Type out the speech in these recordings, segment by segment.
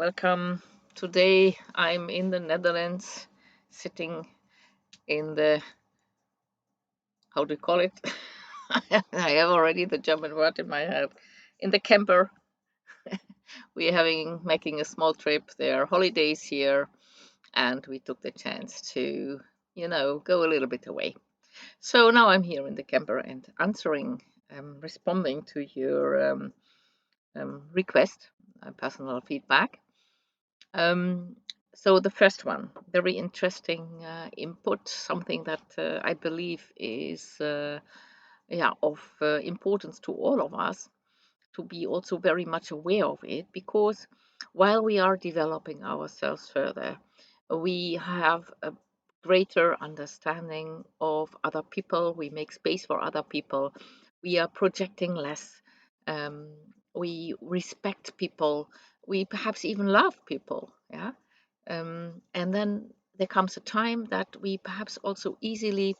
welcome. Today I'm in the Netherlands, sitting in the, how do you call it? I have already the German word in my head. In the camper. We're making a small trip. There are holidays here, and we took the chance to, go a little bit away. So now I'm here in the camper and responding to your request, personal feedback. Um, so the first one, very interesting input, something that I believe is of importance to all of us to be also very much aware of it, because while we are developing ourselves further, we have a greater understanding of other people. We make space for other people. We are projecting less. Um, we respect people. We perhaps even love people. Yeah. And then there comes a time that we perhaps also easily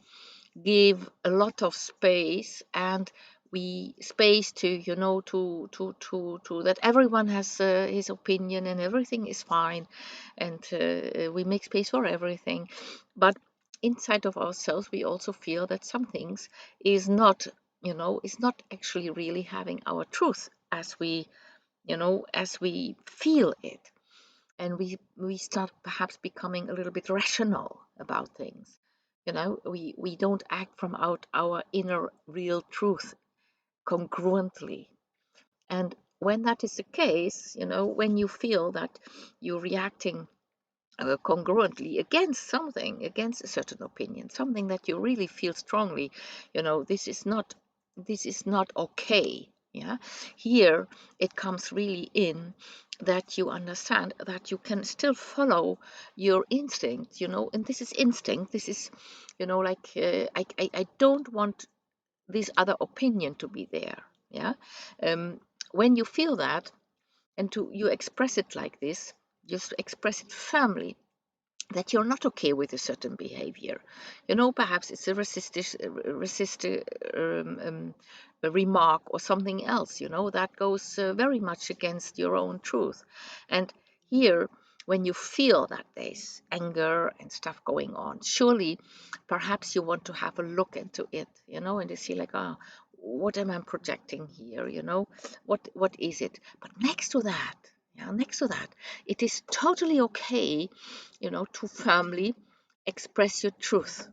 give a lot of space, and we space to that everyone has his opinion and everything is fine, and we make space for everything. But inside of ourselves we also feel that some things is not actually really having our truth as we feel it. And we start perhaps becoming a little bit rational about things. We don't act from out our inner real truth congruently. And when that is the case, when you feel that you're reacting congruently against something, against a certain opinion, something that you really feel strongly, this is not okay. Yeah. Here it comes really in that you understand that you can still follow your instinct, and this is instinct. This is, like, I don't want this other opinion to be there. Yeah. When you feel that, and you express it like this, just express it firmly, that you're not okay with a certain behavior. Perhaps it's a remark or something else, that goes very much against your own truth. And here, when you feel that there's anger and stuff going on, surely perhaps you want to have a look into it, and you see like, what am I projecting here? What is it? But next to that, yeah, next to that, it is totally okay, to firmly express your truth,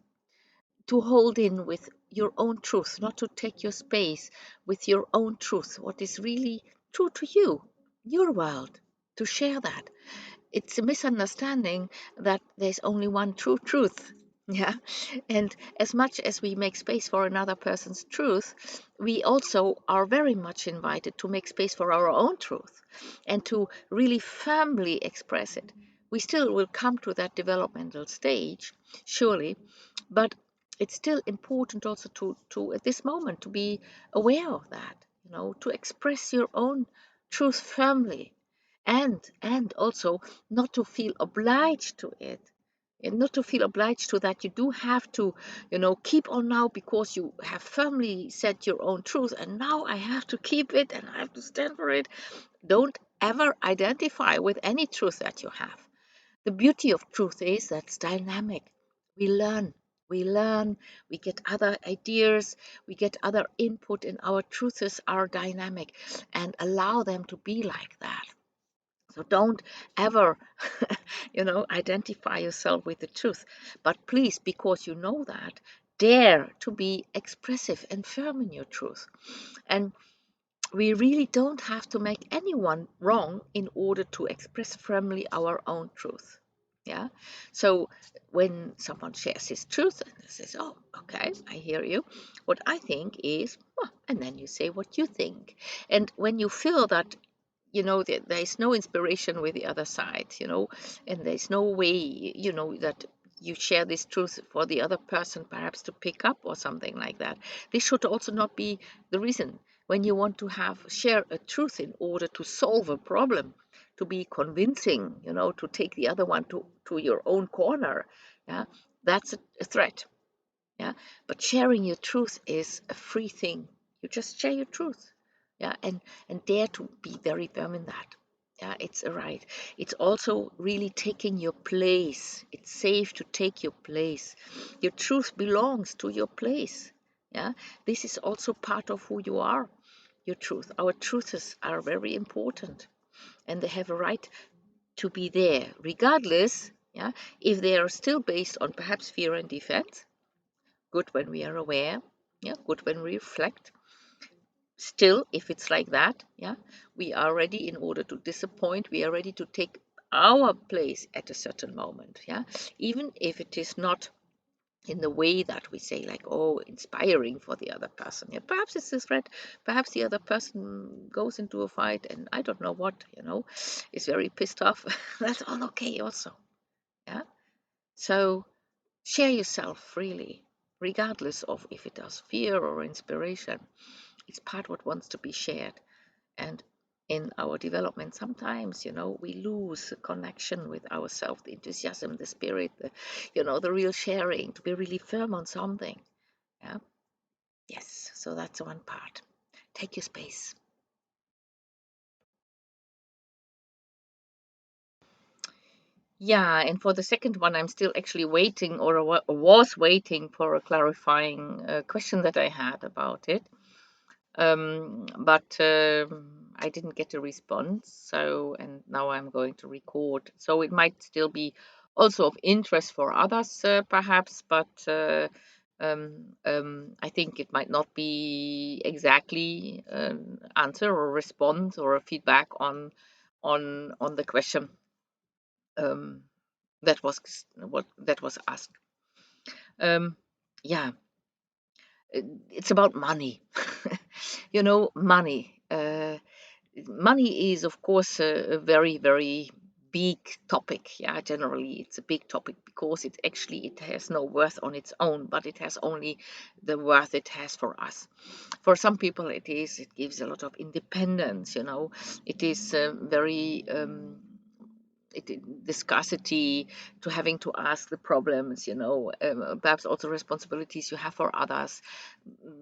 to hold in with your own truth, not to take your space with your own truth, what is really true to you, your world, to share that. It's a misunderstanding that there's only one true truth. Yeah. And as much as we make space for another person's truth, we also are very much invited to make space for our own truth and to really firmly express it. We still will come to that developmental stage, surely, but it's still important also to at this moment to be aware of that, to express your own truth firmly, and also not to feel obliged to it, and not to feel obliged to that you do have to, keep on now because you have firmly said your own truth, and now I have to keep it and I have to stand for it. Don't ever identify with any truth that you have. The beauty of truth is that it's dynamic. We learn, we get other ideas, we get other input, and our truths are dynamic, and allow them to be like that. So don't ever, identify yourself with the truth. But please, because you know that, dare to be expressive and firm in your truth. And we really don't have to make anyone wrong in order to express firmly our own truth. Yeah. So when someone shares his truth and says, "Oh, okay, I hear you. What I think is," and then you say what you think. And when you feel that, there is no inspiration with the other side, and there's no way, that you share this truth for the other person perhaps to pick up or something like that. This should also not be the reason when you want to share a truth in order to solve a problem, to be convincing, to take the other one to your own corner. Yeah, that's a threat. Yeah, but sharing your truth is a free thing. You just share your truth. Yeah, and dare to be very firm in that. Yeah, it's right. It's also really taking your place. It's safe to take your place. Your truth belongs to your place. Yeah, this is also part of who you are. Your truth. Our truths are very important, and they have a right to be there, regardless. Yeah, if they are still based on perhaps fear and defense. Good when we are aware. Yeah, good when we reflect. Still, if it's like that, yeah, we are ready in order to disappoint. We are ready to take our place at a certain moment. Yeah, even if it is not in the way that we say, like, oh, inspiring for the other person. Yeah, perhaps it's a threat. Perhaps the other person goes into a fight, and I don't know what, is very pissed off. That's all okay, also. Yeah. So share yourself freely, regardless of if it does fear or inspiration. It's part what wants to be shared. And in our development, sometimes, we lose connection with ourselves, the enthusiasm, the spirit, the real sharing, to be really firm on something. Yeah. Yes. So that's one part. Take your space. Yeah. And for the second one, I'm still actually waiting, or was waiting for a clarifying question that I had about it. But I didn't get a response. So, and now I'm going to record. So it might still be also of interest for others, perhaps, but I think it might not be exactly an answer or response or a feedback on the question um, that was asked. Um, yeah, it's about money. Money. Money is, of course, a very, very big topic. Yeah, generally it's a big topic because it has no worth on its own, but it has only the worth it has for us. For some people, it gives a lot of independence. It is very. The scarcity to having to ask the problems, perhaps also responsibilities you have for others,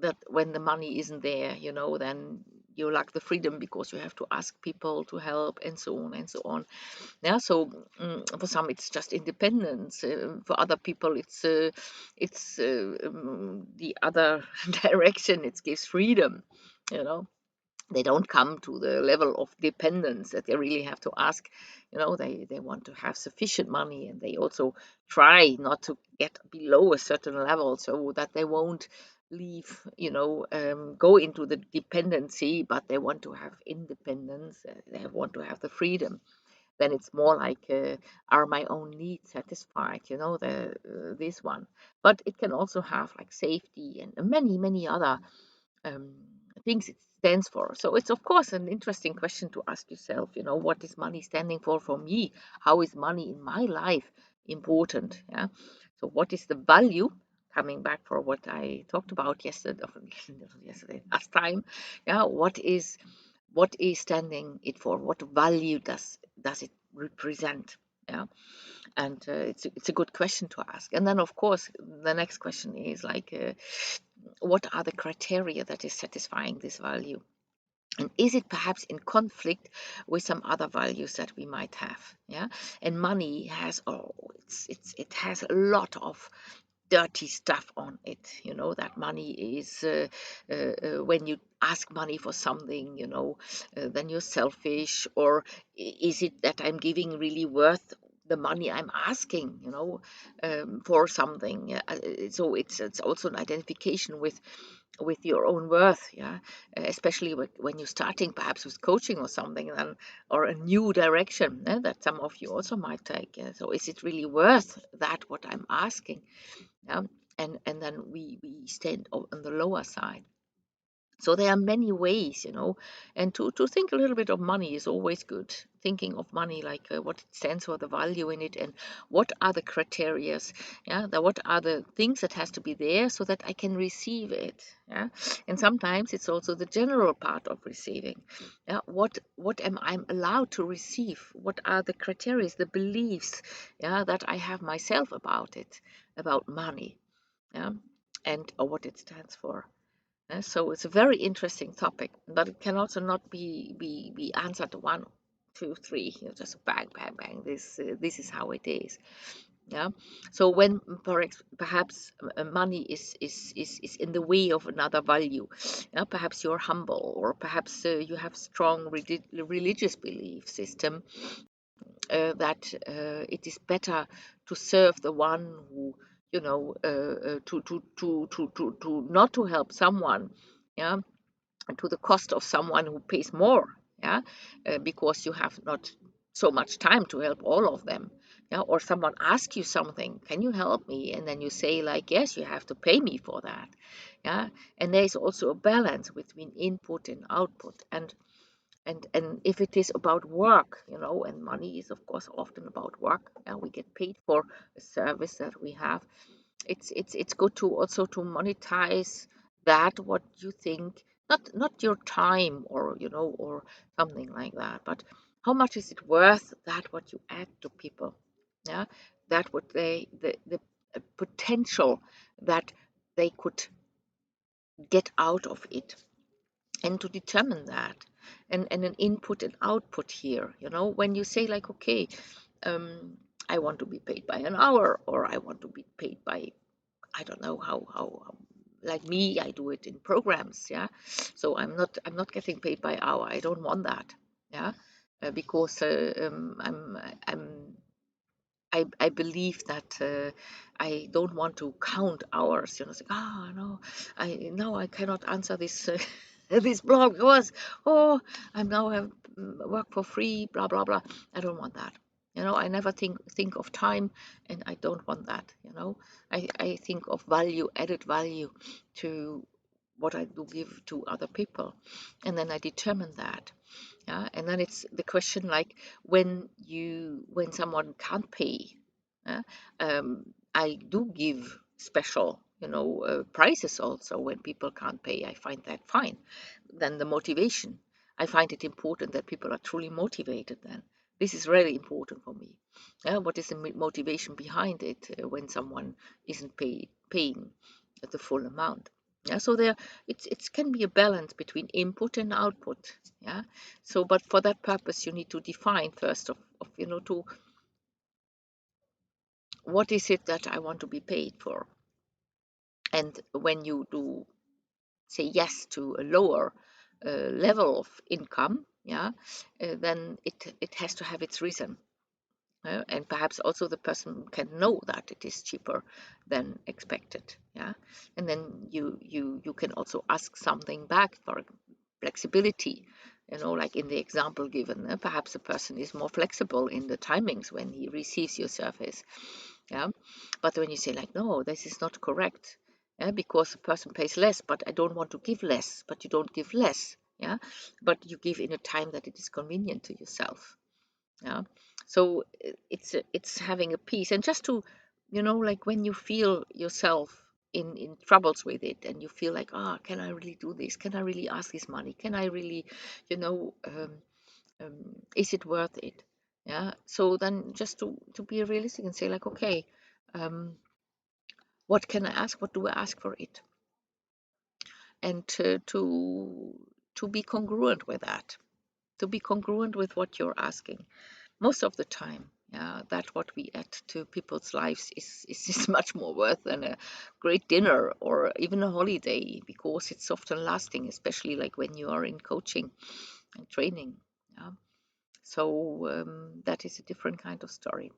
that when the money isn't there, then you lack the freedom because you have to ask people to help, and so on and so on. Yeah, so for some it's just independence. For other people, it's the other direction. It gives freedom. You know, they don't come to the level of dependence that they really have to ask. They want to have sufficient money, and they also try not to get below a certain level so that they won't leave, go into the dependency, but they want to have independence. They want to have the freedom. Then it's more like, are my own needs satisfied, this one. But it can also have like safety and many, many other um, things it stands for. So it's, of course, an interesting question to ask yourself. What is money standing for me? How is money in my life important? Yeah. So what is the value? Coming back for what I talked about yesterday, yesterday last time. Yeah. What is standing it for? What value does it represent? Yeah. And it's a good question to ask. And then, of course, the next question is like, what are the criteria that is satisfying this value? And is it perhaps in conflict with some other values that we might have? Yeah. And money has, it has a lot of dirty stuff on it. That money is, when you ask money for something, then you're selfish. Or is it that I'm giving really worth the money I'm asking, for something? So it's also an identification with your own worth. Yeah. Especially when you're starting perhaps with coaching or something, then, or a new direction, that some of you also might take. So is it really worth that, what I'm asking? Yeah. And then we stand on the lower side. So there are many ways, and to think a little bit of money is always good. Thinking of money, like, what it stands for, the value in it, and what are the criterias. Yeah, what are the things that has to be there so that I can receive it. Yeah. And sometimes it's also the general part of receiving. Yeah. What am I allowed to receive? What are the criteria, the beliefs, yeah, that I have myself about it, about money? Yeah. And or what it stands for. So it's a very interesting topic, but it can also not be answered one 2, 3, just bang, bang, bang. This is how it is. Yeah. So when perhaps money is in the way of another value, yeah, perhaps you're humble, or perhaps you have strong religious belief system, that it is better to serve the one who, to not to help someone, yeah, to the cost of someone who pays more, yeah, because you have not so much time to help all of them, yeah, or someone asks you something, can you help me, and then you say like, yes, you have to pay me for that, yeah. And there is also a balance between input and output, and if it is about work, and money is of course often about work, and we get paid for a service that we have, it's good to also to monetize that, what you think, not your time, or or something like that, but how much is it worth, that what you add to people, yeah, that what the potential that they could get out of it, and to determine that, and an input and output here, when you say like, okay, um I want to be paid by an hour, or I want to be paid by, I don't know how, like me, I do it in programs, yeah. So I'm not getting paid by hour. I don't want that, yeah, because I believe that I don't want to count hours. It's like, oh no, I cannot answer this this blog because, oh, I'm now have work for free, blah blah blah. I don't want that. I never think of time, and I don't want that. I think of value, added value, to what I do give to other people, and then I determine that. Yeah, and then it's the question like, when someone can't pay, yeah, I do give special, prices also when people can't pay. I find that fine. Then the motivation, I find it important that people are truly motivated. Then this is really important for me. Yeah, what is the motivation behind it, when someone isn't paying the full amount? Yeah, so there, it can be a balance between input and output. Yeah, so but for that purpose, you need to define first of to what is it that I want to be paid for. And when you do say yes to a lower level of income, yeah, then it has to have its reason. And perhaps also the person can know that it is cheaper than expected, yeah. And then you can also ask something back for flexibility, like in the example given. Perhaps a person is more flexible in the timings when he receives your service, yeah. But when you say like, no, this is not correct, yeah, because the person pays less, but I don't want to give less, but you don't give less, yeah, but you give in a time that it is convenient to yourself, yeah. So it's having a peace, and just to, like when you feel yourself in troubles with it, and you feel like, can I really do this, can I really ask this money, can I really, you know um, is it worth it, yeah. So then just to be realistic and say like, okay, um, what can I ask, what do I ask for it, and to be congruent with that, to be congruent with what you're asking. Most of the time, yeah, that what we add to people's lives is much more worth than a great dinner or even a holiday, because it's often lasting, especially like when you are in coaching and training, yeah. So that is a different kind of story,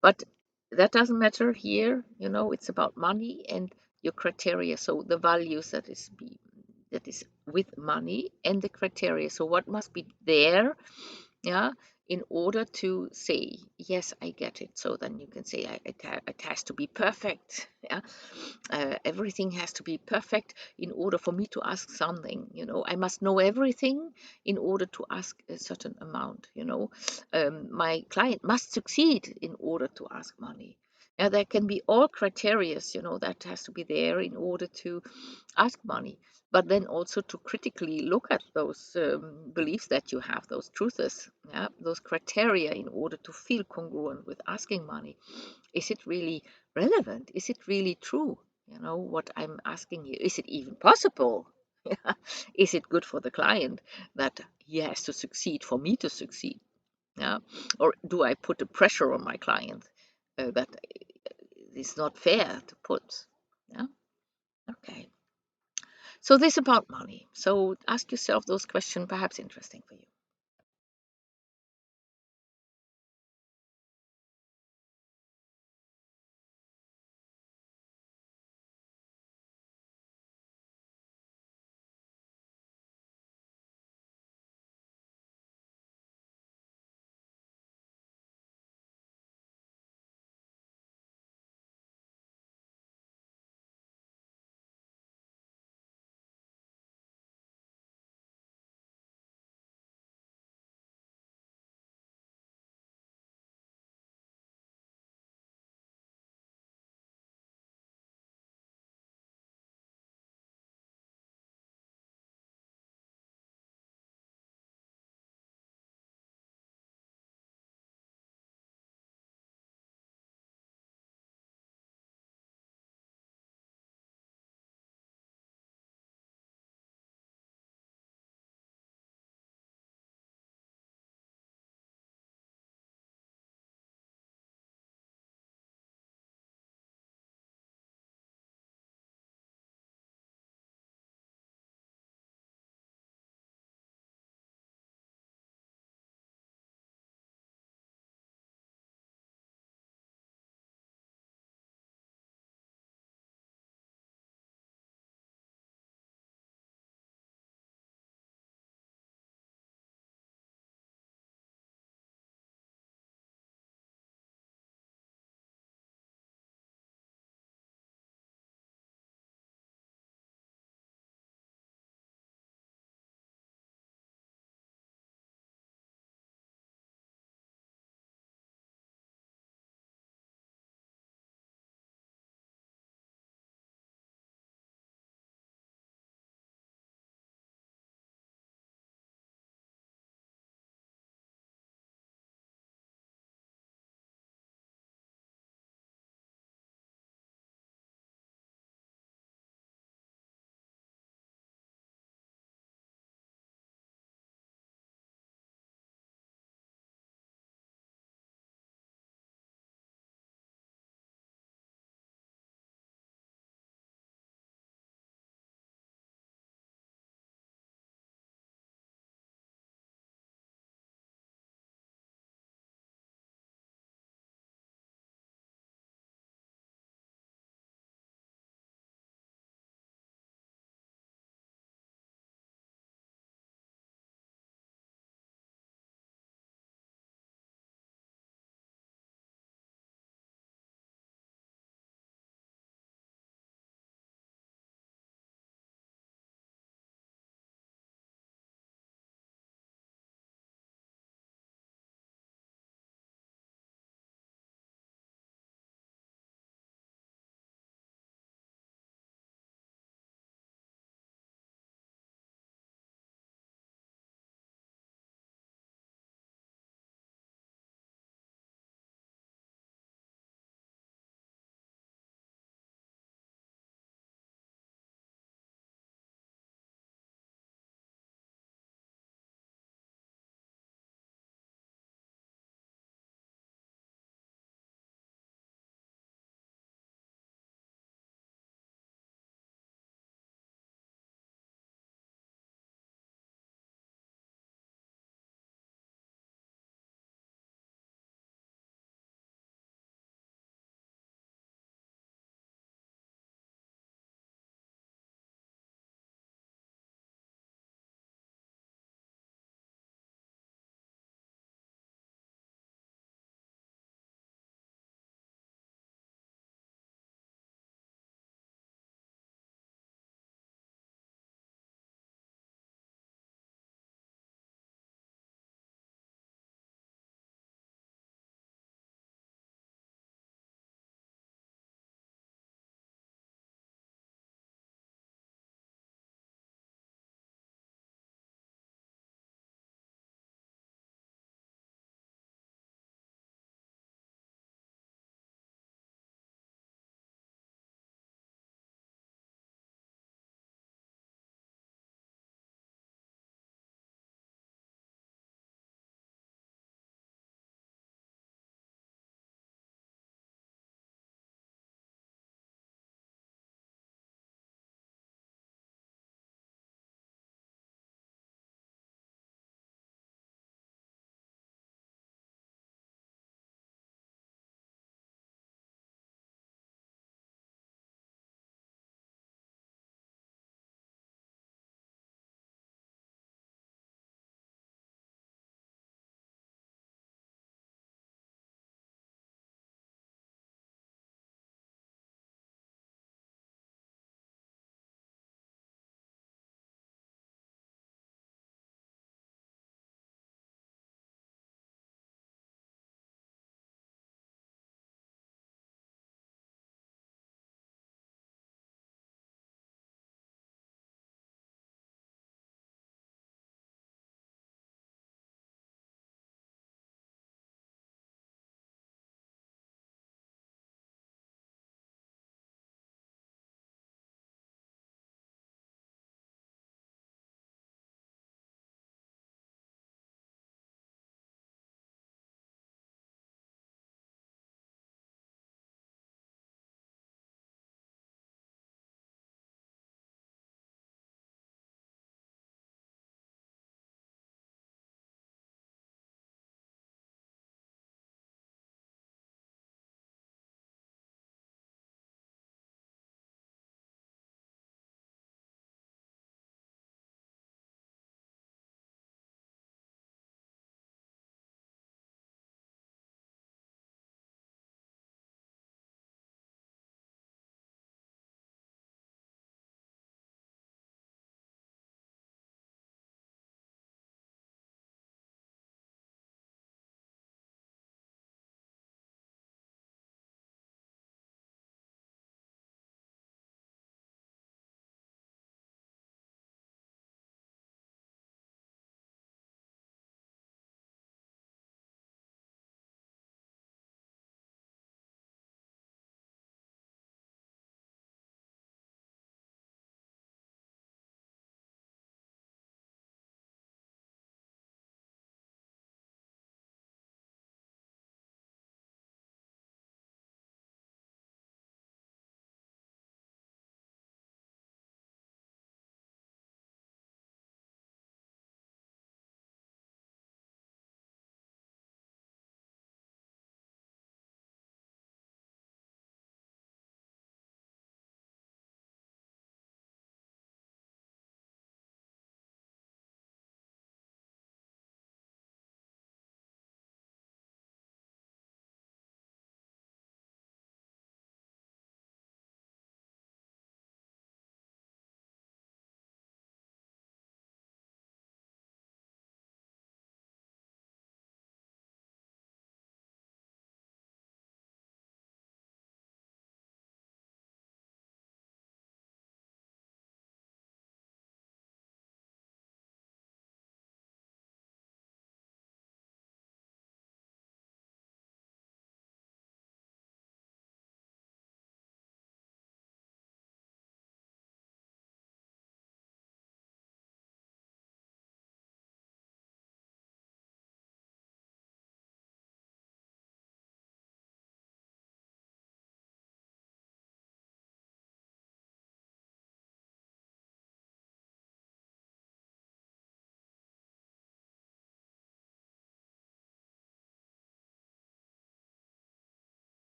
but that doesn't matter here. It's about money and your criteria, so the values that is with money, and the criteria, so what must be there, yeah, in order to say, yes, I get it. So then you can say, it has to be perfect, yeah. Everything has to be perfect in order for me to ask something. I must know everything in order to ask a certain amount. My client must succeed in order to ask money. Now there can be all criteria, that has to be there in order to ask money, but then also to critically look at those beliefs that you have, those truths, yeah, those criteria, in order to feel congruent with asking money. Is it really relevant? Is it really true? What I'm asking you, is it even possible? Is it good for the client that he has to succeed for me to succeed? Yeah, or do I put a pressure on my client that is not fair to put? Yeah, okay. So this about money. So ask yourself those questions, perhaps interesting for you.